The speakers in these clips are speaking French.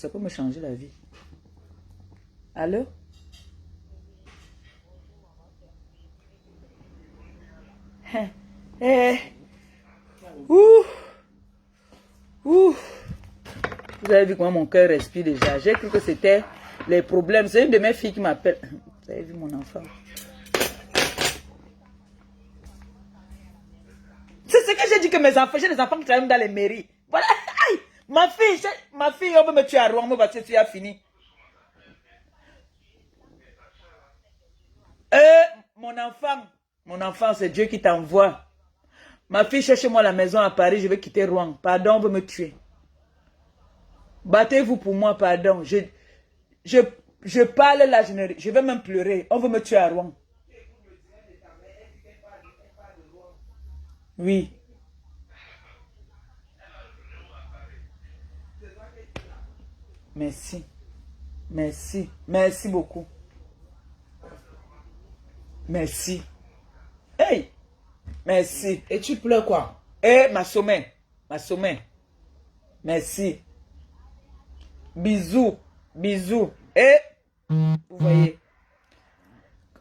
Ça peut me changer la vie. Allô? Hein? Eh, ouh, ouh. Vous avez vu comment mon cœur respire déjà. J'ai cru que c'était les problèmes. C'est une de mes filles qui m'appelle. Vous avez vu mon enfant? C'est ce que j'ai dit que mes enfants, j'ai des enfants qui travaillent dans les mairies. Voilà. Aïe, ma fille, on veut me tuer à Rouen parce que tu as fini. Mon enfant, c'est Dieu qui t'envoie. Ma fille cherche moi la maison à Paris, je vais quitter Rouen. Pardon, on veut me tuer. Battez-vous pour moi, pardon. Je parle là, je vais même pleurer. On veut me tuer à Rouen. Oui. Merci. Merci. Merci beaucoup. Merci. Hey! Merci. Et tu pleures quoi? Eh, ma sommet. Ma sommet. Merci. Bisous. Bisous. Et, vous voyez,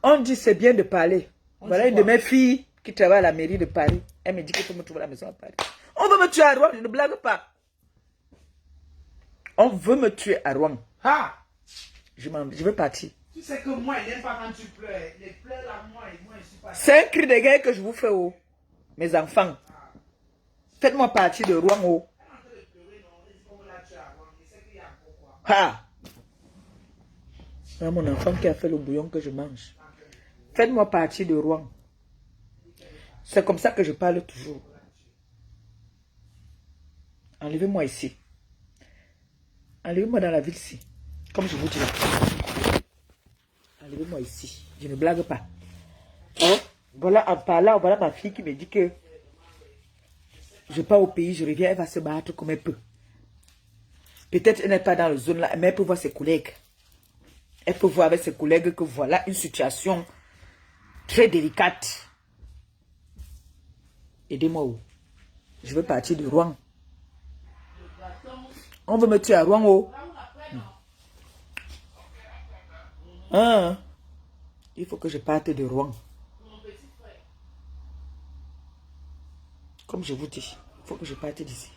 on dit c'est bien de parler. Voilà une de mes filles qui travaille à la mairie de Paris. Elle me dit qu'il faut me trouver la maison à Paris. On veut me tuer à Rouen, je ne blague pas. On veut me tuer à Rouen. Ah! Je veux partir. Tu sais que moi, il n'aime pas quand tu pleures. Les pleurs là, moi, je suis pas... C'est un cri de guerre que je vous fais, oh, mes enfants. Faites-moi partir de Rouen, oh. Ah! C'est mon enfant qui a fait le bouillon que je mange. Faites-moi partir de Rouen. C'est comme ça que je parle toujours. Enlevez-moi ici. Enlevez-moi dans la ville ici. Comme je vous dis là. Enlevez-moi ici. Je ne blague pas. Oh, voilà, en parlant, voilà ma fille qui me dit que je pars au pays, je reviens, elle va se battre comme elle peut. Peut-être elle n'est pas dans la zone là, mais elle peut voir ses collègues. Elle peut voir avec ses collègues que voilà une situation très délicate. Aidez-moi où? Je veux partir de Rouen. On veut me tuer à Rouen, oh. Hein? Il faut que je parte de Rouen. Comme je vous dis, il faut que je parte d'ici.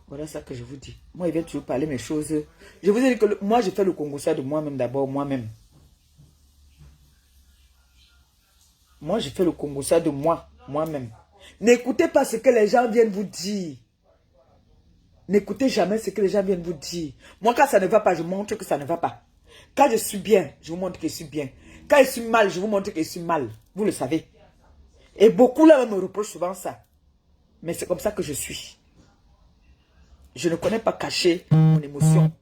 Voilà ça que je vous dis. Moi, il vient toujours parler mes choses. Je vous ai dit que moi, je fais le Congo ça de moi-même d'abord, moi-même. Moi, je fais le Congo ça de moi-même. N'écoutez pas ce que les gens viennent vous dire. N'écoutez jamais ce que les gens viennent vous dire. Moi, quand ça ne va pas, je montre que ça ne va pas. Quand je suis bien, je vous montre que je suis bien. Quand je suis mal, je vous montre que je suis mal. Vous le savez. Et beaucoup là me reprochent souvent ça. Mais c'est comme ça que je suis. Je ne connais pas cacher mon émotion.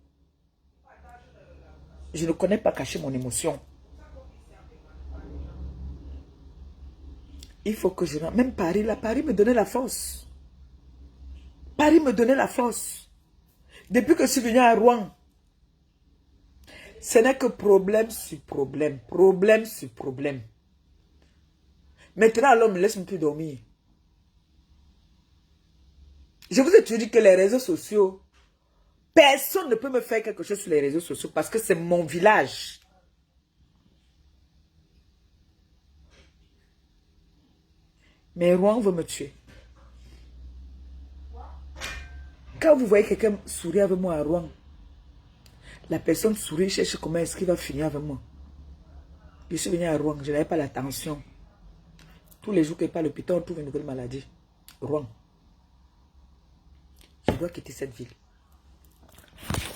Je ne connais pas cacher mon émotion. Il faut que je... Même Paris, là, Paris me donnait la force. Paris me donnait la force. Depuis que je suis venu à Rouen, ce n'est que problème sur problème. Problème sur problème. Maintenant, l'homme ne laisse plus dormir. Je vous ai toujours dit que les réseaux sociaux, personne ne peut me faire quelque chose sur les réseaux sociaux parce que c'est mon village. Mais Rouen veut me tuer. Quand vous voyez quelqu'un sourire avec moi à Rouen, la personne sourit, cherche comment est-ce qu'il va finir avec moi. Je suis venu à Rouen, je n'avais pas la tension. Tous les jours que je parle à l'hôpital, on trouve une nouvelle maladie. Rouen. Je dois quitter cette ville.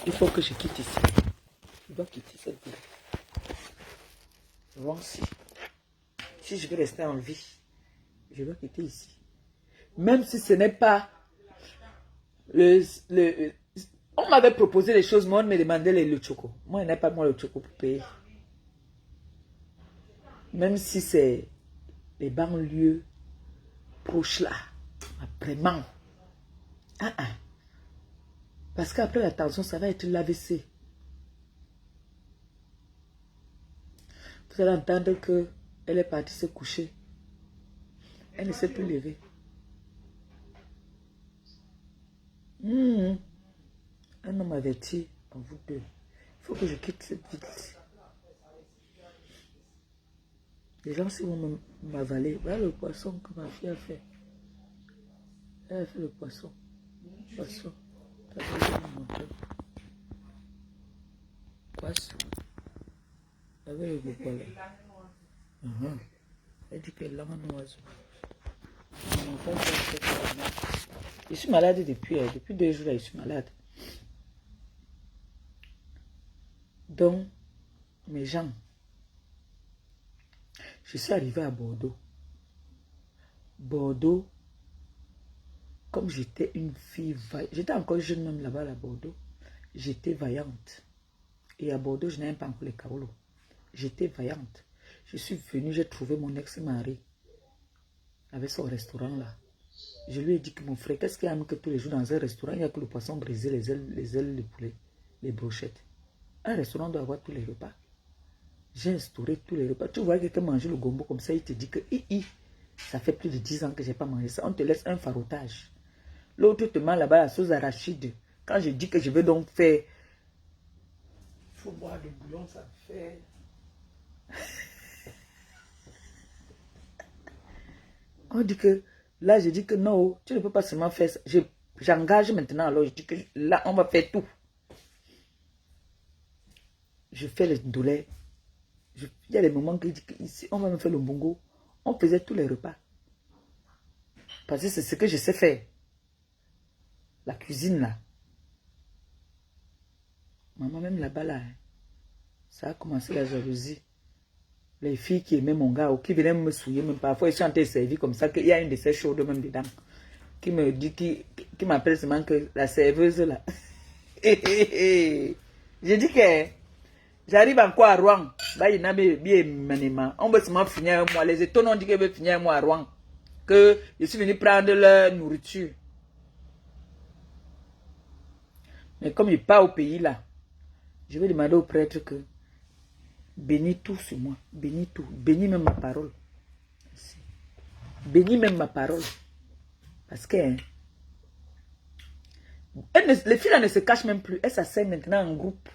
Il faut que je quitte ici. Je dois quitter cette ville. Rouen, si je veux rester en vie, je dois quitter ici. Même si ce n'est pas on m'avait proposé des choses, mais on me demandait le choco. Moi, je n'ai pas moi le choco pour payer. Même si c'est les banlieues proches là, vraiment. Parce qu'après la tension, ça va être l'AVC. Vous allez entendre qu'elle est partie se coucher. Elle ne s'est plus levée. Un homme averti à vous deux. Il faut que je quitte cette ville. Les gens, si vont m'avaler, voilà le poisson que ma fille a fait. Elle a fait le poisson. Poisson. Poisson. Avec le gros poil. Elle dit qu'elle l'a un oiseau. Je suis malade depuis 2 jours, là, je suis malade. Donc, mes gens, je suis arrivé à Bordeaux. Bordeaux, comme j'étais une fille vaillante, j'étais encore jeune même là-bas à Bordeaux, j'étais vaillante. Et à Bordeaux, je n'aime pas encore les Kaolo. J'étais vaillante. Je suis venue, j'ai trouvé mon ex-mari avec son restaurant là. Je lui ai dit que mon frère, qu'est-ce qu'il y a que tous les jours dans un restaurant, il n'y a que le poisson brisé, les ailes de poulet, les brochettes. Un restaurant doit avoir tous les repas. J'ai instauré tous les repas. Tu vois quelqu'un manger le gombo comme ça, il te dit que ça fait plus de 10 ans que je n'ai pas mangé ça. On te laisse un farotage. L'autre te met là-bas la sauce arachide. Quand je dis que je vais donc faire... Il faut boire du bouillon, ça fait... On dit que... Là, je dis que non, tu ne peux pas seulement faire ça. J'engage maintenant, alors je dis que là, on va faire tout. Je fais les douleurs. Il y a des moments que je dis qu'ici, on va me faire le bongo. On faisait tous les repas. Parce que c'est ce que je sais faire. La cuisine, là. Maman, même là-bas, là, ça a commencé la jalousie. Les filles qui aimaient mon gars ou qui venaient me souiller, même parfois, ils sont en train de servir comme ça, qu'il y a une de ces chaudes même dedans. Qui me dit, qui m'appelle seulement que la serveuse, là. J'ai dit que j'arrive encore à Rouen. Bah, il y en a bien, on va seulement finir un mois. Les étonnes ont dit que je vais finir un mois à Rouen. Que je suis venu prendre leur nourriture. Mais comme il part au pays là, je vais demander au prêtre que bénis tout sur moi. Bénis tout. Bénis même ma parole. Bénis même ma parole. Parce que hein, les filles là ne se cachent même plus. Elles s'asseyent maintenant en groupe.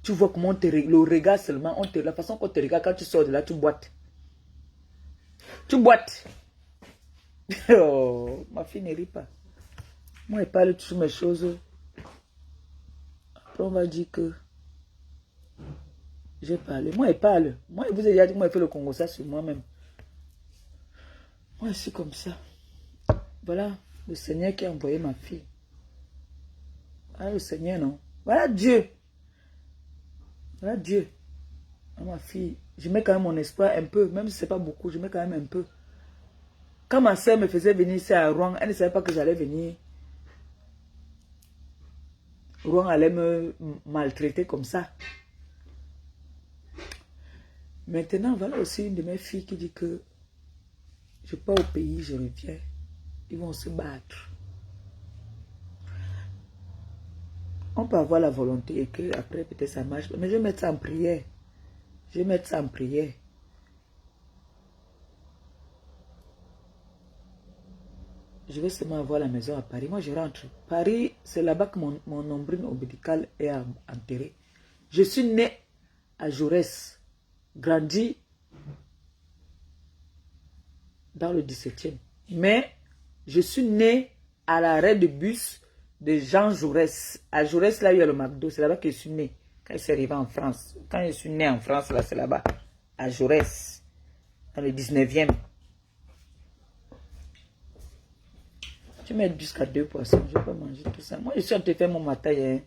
Tu vois comment on te le regard seulement. La façon qu'on te regarde quand tu sors de là, tu boites. Tu boites. Oh, ma fille ne rit pas. Moi, elle parle sur mes choses. Après, on va dire que j'ai parlé. Moi, elle parle. Moi, je vous ai déjà dit que moi, elle fait le Congo ça sur moi-même. Moi, je suis comme ça. Voilà le Seigneur qui a envoyé ma fille. Ah, le Seigneur, non. Voilà Dieu. Voilà Dieu. Ah, ma fille, je mets quand même mon espoir un peu. Même si ce n'est pas beaucoup, je mets quand même un peu. Quand ma soeur me faisait venir ici à Rouen, elle ne savait pas que j'allais venir. Rouen allait me maltraiter comme ça. Maintenant, voilà aussi une de mes filles qui dit que je pars au pays, je reviens. Ils vont se battre. On peut avoir la volonté et que après peut-être ça marche. Mais je vais mettre ça en prière. Je vais mettre ça en prière. Je vais seulement avoir la maison à Paris. Moi, je rentre. Paris, c'est là-bas que mon nombril ombilical est enterré. Je suis né à Jaurès, grandi dans le 17e. Mais je suis né à l'arrêt de bus de Jean Jaurès. À Jaurès, là, il y a le McDo. C'est là-bas que je suis né. Quand je suis arrivé en France. Quand je suis né en France, là, c'est là-bas. À Jaurès. Dans le 19e. Tu mets jusqu'à 2 poissons. Je peux manger tout ça. Moi, je suis en train de faire mon matin. Hein.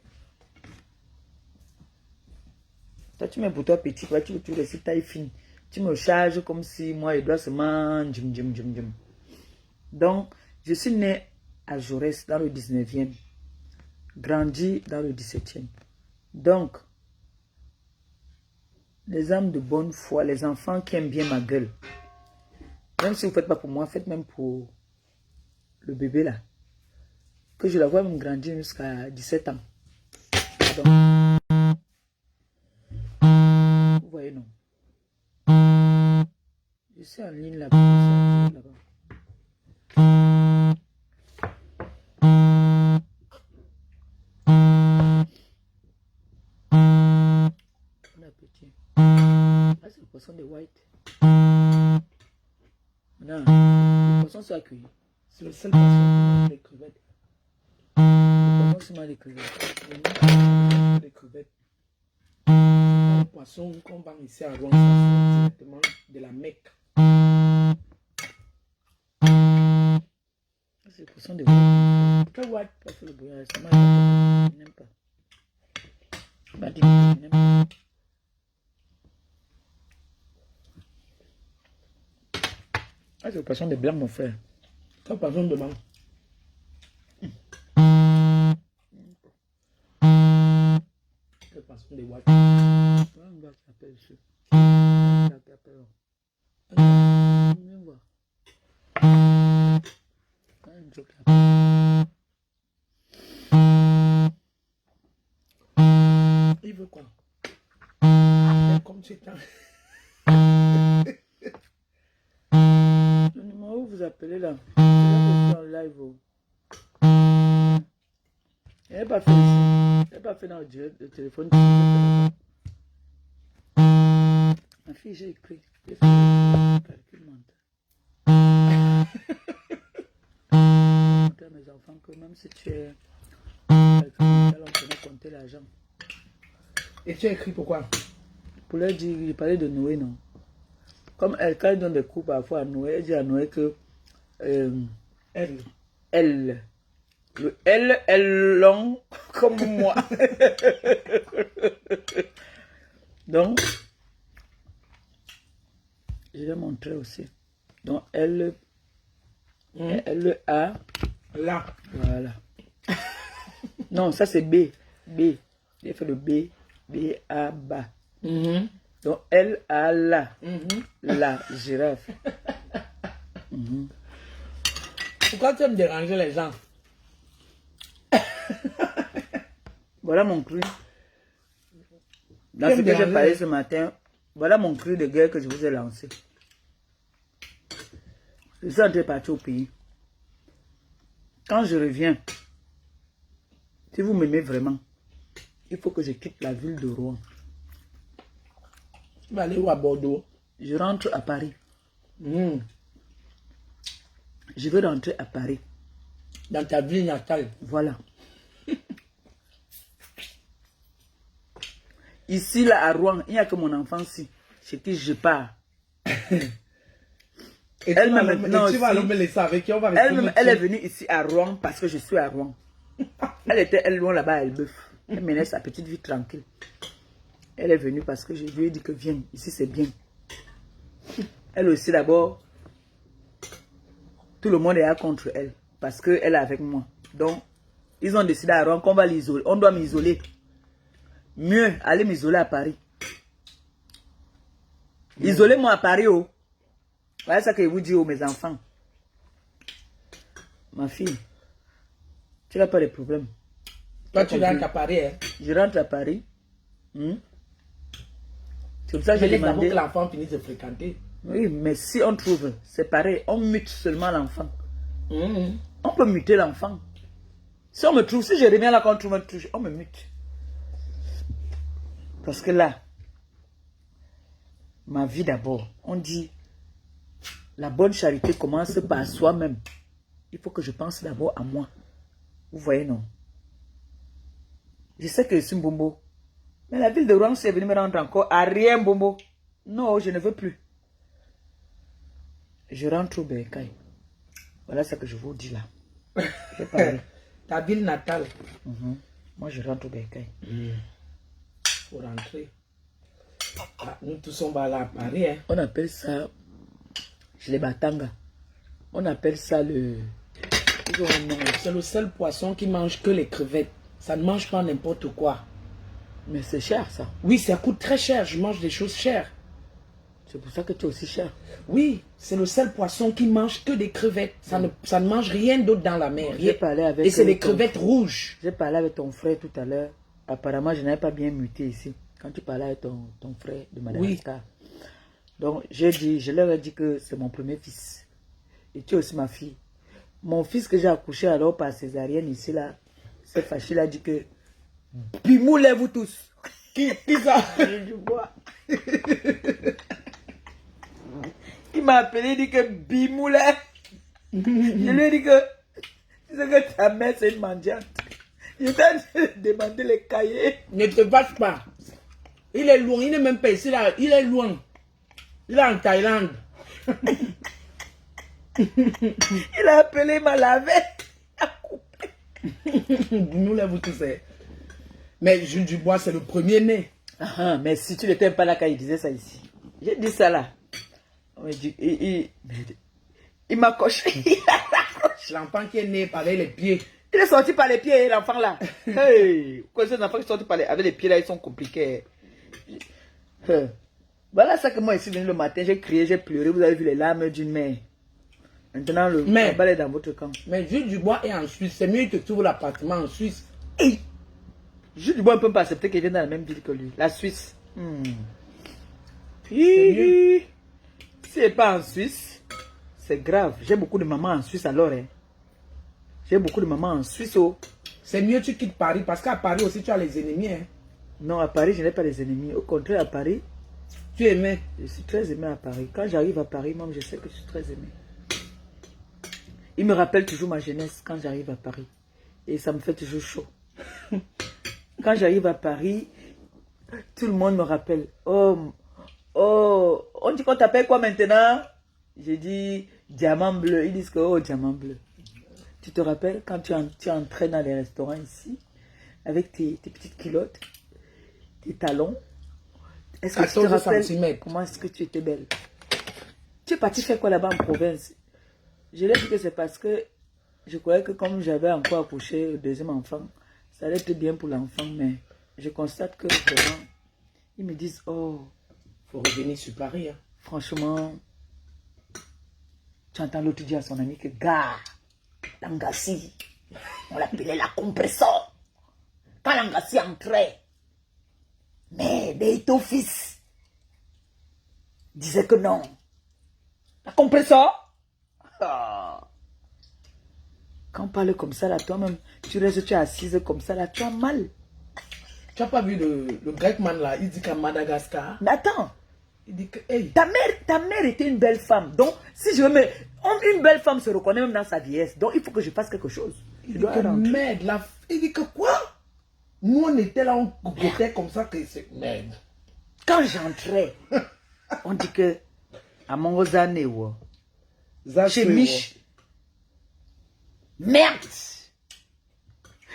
Toi, tu mets pour toi petit. Tu veux tout laisser taille fine. Tu me charges comme si moi, je dois seulement... Donc, je suis né à Jaurès dans le 19e. Grandi dans le 17e. Donc, les âmes de bonne foi, les enfants qui aiment bien ma gueule. Même si vous ne faites pas pour moi, faites même pour le bébé là. Que je la vois même grandir jusqu'à 17 ans. Donc, vous voyez, non. Je suis en ligne là-bas. petit. Ah, c'est le poisson de white. Non, le poisson c'est accueilli. C'est le seul poisson qui mange les crevettes. Le poisson c'est mal les crevettes. Les crevettes. C'est pas le poisson qu'on vend ici à Rouen, ça sort directement de la Mecque. C'est le poisson de white. Très white. Pas fait le bouillon récemment, il n'aime pas. Il m'a dit qu'il n'aime pas. Ah, c'est le poisson de blanc, mon frère. Quel poisson de mangue? Quel poisson de white? Un gars qui appelle ici. Un gars qui appelle. Viens voir. Un gars qui appelle. Il veut quoi? C'est comme c'est un... Le numéro où vous appelez là, c'est là que je suis en live. Oh. Il n'est pas fait ici. Il n'est pas fait dans le direct de téléphone. Ma fille, j'ai écrit. J'ai fait le calcul mental. Montrer à mes enfants que même si tu es calcul mental, on connaît compter l'argent. Et tu as écrit pourquoi? Pour leur dire, il parlait de Noé, non? Comme elle, quand elle donne des cours parfois à Noé, elle dit à Noé que Elle. le L est long comme moi. Donc, je vais montrer aussi. Donc, L A. Là. Voilà. Non, ça c'est B. B. J'ai fait le B. B, A, bas. Donc, L, A, là. La girafe. Pourquoi tu aimes déranger les gens? Voilà mon cri. Dans ce que j'ai parlé ce matin, voilà mon cri de guerre que je vous ai lancé. Je suis en train de partir au pays. Quand je reviens, si vous m'aimez vraiment, il faut que je quitte la ville de Rouen. Tu vas aller où à Bordeaux? Je rentre à Paris. Je veux rentrer à Paris. Dans ta ville natale. Voilà. Ici, là, à Rouen, il n'y a que mon enfant-ci, chez qui je pars. Et tu vas aller me laisser avec qui? Elle est venue ici à Rouen parce que je suis à Rouen. Elle était loin là-bas à Elbeuf. Elle menait sa petite vie tranquille. Elle est venue parce que je lui ai dit que viens, ici c'est bien. Elle aussi d'abord, tout le monde est là contre elle parce qu'elle est avec moi. Donc, ils ont décidé à Rouen qu'on va l'isoler. On doit m'isoler. Mieux, aller m'isoler à Paris. Isolez-moi à Paris, oh. Voilà ça que je vous dis, oh, mes enfants. Ma fille, tu n'as pas de problème. Toi, tu rentres à Paris, hein? Je rentre à Paris. C'est pour ça que j'ai demandé que l'enfant finisse de fréquenter. Oui, mais si on trouve, c'est pareil, on mute seulement l'enfant. On peut muter l'enfant. Si on me trouve, si je reviens là quand on trouve, on me mute. Parce que là, ma vie d'abord, on dit, la bonne charité commence par soi-même. Il faut que je pense d'abord à moi. Vous voyez, non? Je sais que je suis Mbombo. Mais la ville de Rouen, c'est venu me rendre encore à rien, Mbombo. Non, je ne veux plus. Je rentre au Bercail. Voilà ce que je vous dis là. Ta ville natale. Moi, je rentre au Bercail. Pour rentrer. Ah, nous tous sommes là à Paris. Hein. On appelle ça, chez les Batanga, on appelle ça le... C'est le seul poisson qui mange que les crevettes. Ça ne mange pas n'importe quoi. Mais c'est cher ça. Oui, ça coûte très cher. Je mange des choses chères. C'est pour ça que tu es aussi cher. Oui, c'est le seul poisson qui mange que des crevettes. Ça ne mange rien d'autre dans la mer. J'ai parlé avec et c'est des crevettes rouges. J'ai parlé avec ton frère tout à l'heure. Apparemment, je n'avais pas bien muté ici. Quand tu parlais avec ton frère de Madagascar. Oui. Donc, je leur ai dit que c'est mon premier fils. Et tu es aussi ma fille. Mon fils que j'ai accouché alors par césarienne ici, là, c'est fâché, il a dit que... Bimou, lève-vous tous. Qui ça? Je dis quoi? Il m'a appelé, il dit que Bimoula. Je lui ai dit que, tu sais que ta mère c'est une mendiante. Je t'ai demandé les cahiers. Ne te vache pas. Il est loin, il n'est même pas ici, là. Il est loin. Il est en Thaïlande. Il a appelé, il m'a lavé. Il a coupé. Nous l'avons tous fait. Mais Jules Dubois, c'est le premier né. Mais si tu n'étais pas là quand il disait ça ici. J'ai dit ça là. Il m'a coché. L'enfant qui est né par les pieds. Il est sorti par les pieds, l'enfant là. Hey, quoi, ces enfants qui sont sortis avec les pieds là, ils sont compliqués. Voilà ça que moi, ici, venu le matin, j'ai crié, j'ai pleuré. Vous avez vu les larmes d'une mère. Maintenant, le balle est dans votre camp. Mais Jules Dubois est en Suisse. C'est mieux que tu trouves l'appartement en Suisse. Hey! Jules Dubois ne peut pas accepter qu'il vienne dans la même ville que lui. La Suisse. Si c'est pas en Suisse, c'est grave. J'ai beaucoup de mamans en Suisse alors. Hein. J'ai beaucoup de mamans en Suisse. Oh. C'est mieux que tu quittes Paris parce qu'à Paris aussi tu as les ennemis. Hein. Non, à Paris, je n'ai pas les ennemis. Au contraire, à Paris, tu es aimé. Je suis très aimé à Paris. Quand j'arrive à Paris, moi, je sais que je suis très aimé. Il me rappelle toujours ma jeunesse quand j'arrive à Paris. Et ça me fait toujours chaud. Quand j'arrive à Paris, tout le monde me rappelle. Oh, on dit qu'on t'appelle quoi maintenant? J'ai dit diamant bleu. Ils disent que oh, diamant bleu. Tu te rappelles quand tu entrais dans les restaurants ici, avec tes petites culottes, tes talons. Est-ce que tu te rappelles comment est-ce que tu étais belle? Tu es parti faire quoi là-bas en province? Je l'ai dit que c'est parce que je croyais que comme j'avais encore accouché le deuxième enfant, ça allait être bien pour l'enfant, mais je constate que vraiment, ils me disent, oh, faut revenir sur Paris. Hein. Franchement, tu entends l'autre dire à son ami que, gars, Langassi, on l'appelait la compresseur. Quand Langassi entrait, mais Deito fils disait que non. La compresseur? Quand on parle comme ça, là, toi-même, tu restes, tu es assise comme ça, là, tu as mal. Tu n'as pas vu le grec man là, il dit qu'à Madagascar. Mais attends, il dit que, hey. ta mère était une belle femme. Donc, si je veux me... Une belle femme se reconnaît même dans sa vieillesse. Donc, il faut que je fasse quelque chose. Il dit que merde, il dit que quoi? Nous, on était là, on goûtait comme ça que c'est merde. Quand j'entrais, on dit que à mon Zanéo, chez Mich, merde!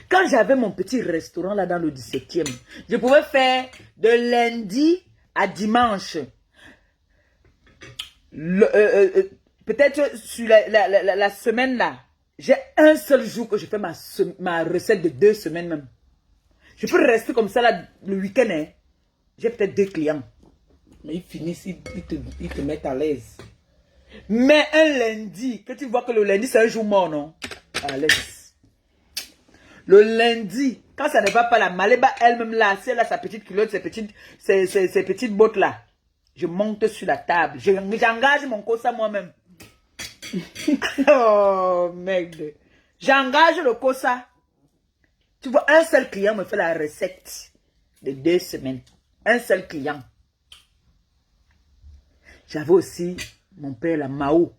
Quand j'avais mon petit restaurant là dans le 17e, je pouvais faire de lundi à dimanche. Peut-être sur la semaine là, j'ai un seul jour que je fais ma recette de 2 semaines même. Je peux rester comme ça là le week-end. Hein. J'ai peut-être 2 clients. Mais ils finissent, ils te mettent à l'aise. Mais un lundi, que tu vois que le lundi c'est un jour mort, non? À l'aise. Le lundi, quand ça ne va pas, la Maléba elle-même là, si elle a sa petite culotte, ses petites bottes là, je monte sur la table. J'engage mon cosa moi-même. Oh merde. J'engage le cosa. Tu vois, un seul client me fait la recette de 2 semaines. Un seul client. J'avais aussi mon père, la Mao.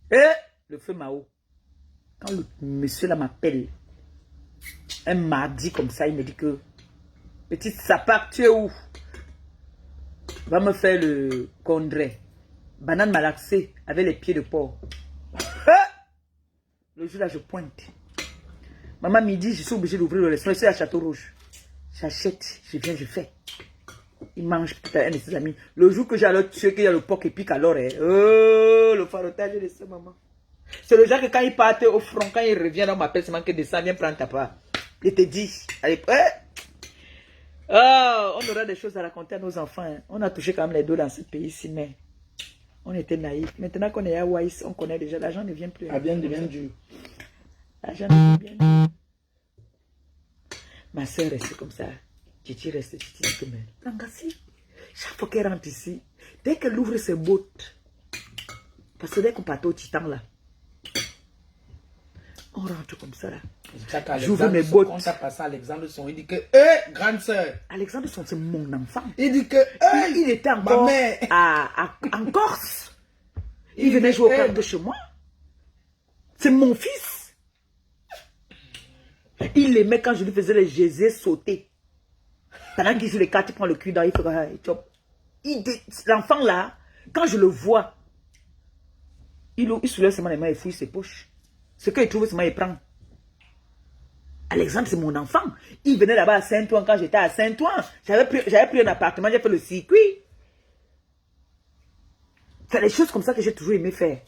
Le feu Mao. Quand le monsieur là m'appelle, un mardi comme ça, il me dit que petite sapac, tu es où? Va me faire le condré. Banane malaxée avec les pieds de porc. Le jour là, je pointe. Maman midi, je suis obligé d'ouvrir le restaurant. Je suis à Château Rouge. J'achète, je viens, je fais. Il mange peut-être un de ses amis. Le jour que j'ai alors tué, qu'il y a le porc qui pique alors, oh, le farotage de sa maman. C'est le genre que quand il part au front, quand il revient, on m'appelle seulement que descend, viens prendre ta part. Il te dit, allez, oh, on aura des choses à raconter à nos enfants. Hein. On a touché quand même les dos dans ce pays-ci, mais on était naïfs. Maintenant qu'on est à Waïs, on connaît déjà, l'argent ne vient plus. Ah bien, devient dur. L'argent ne vient plus. Ma soeur restait comme ça. Titi restait, Titi dit que mais Langassi, chaque fois qu'elle rentre ici, dès qu'elle ouvre ses bottes, parce que dès qu'on part au titan là, on rentre comme ça là. J'ouvre mes bottes. Quand ça passe à Alexandre Son, il dit que, hé, grande sœur. Alexandre Son, c'est mon enfant. Il dit que, Il était encore en Corse. Il venait jouer au cartes chez moi. C'est mon fils. Il aimait quand je lui faisais les Jésus sauter. Pendant qu'il joue les cartes, il prend le cul dans, il fait l'enfant là, quand je le vois, il soulève seulement les mains et fouille ses poches. Ce qu'il trouve seulement, il prend. Alexandre, c'est mon enfant. Il venait là-bas à Saint-Ouen quand j'étais à Saint-Ouen. J'avais pris un appartement, j'ai fait le circuit. C'est des choses comme ça que j'ai toujours aimé faire.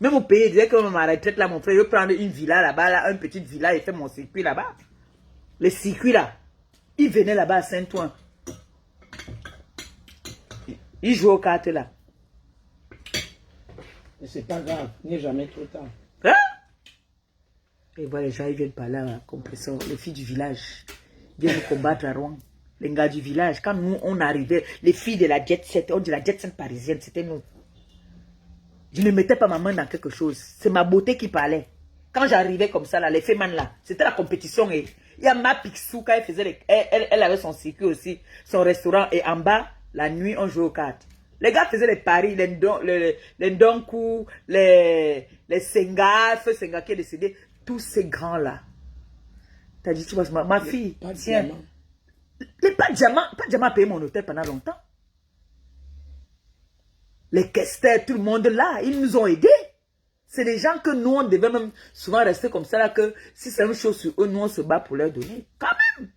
Même au pays, il disait que ma retraite là, mon frère, je vais prendre une villa là-bas, là, une petite villa et faire mon circuit là-bas. Le circuit là. Il venait là-bas à Saint-Ouen. Il jouait aux cartes là. C'est pas grave, il n'est jamais trop tard. Hein? Et voilà, les gens ils viennent parler à compresseur, les filles du village viennent nous combattre à Rouen. Les gars du village, quand nous on arrivait, les filles de la jet set, on dit la jet set parisienne, c'était nous. Je ne mettais pas ma main dans quelque chose. C'est ma beauté qui parlait. Quand j'arrivais comme ça, là, les femmes là, c'était la compétition. Et il y a ma Picsou, quand elle faisait elle avait son circuit aussi, son restaurant. Et en bas, la nuit, on jouait aux cartes. Les gars faisaient les paris, les Ndonkou, les Senga, Feu Senga qui est décédé. Tous ces grands-là. T'as dit, tu vois, ma fille, tiens. Pas de diamant a payé mon hôtel pendant longtemps. Les questeurs, tout le monde là, ils nous ont aidés. C'est des gens que nous, on devait même souvent rester comme ça, là, que si c'est une chose sur eux, nous, on se bat pour leur donner. Quand même.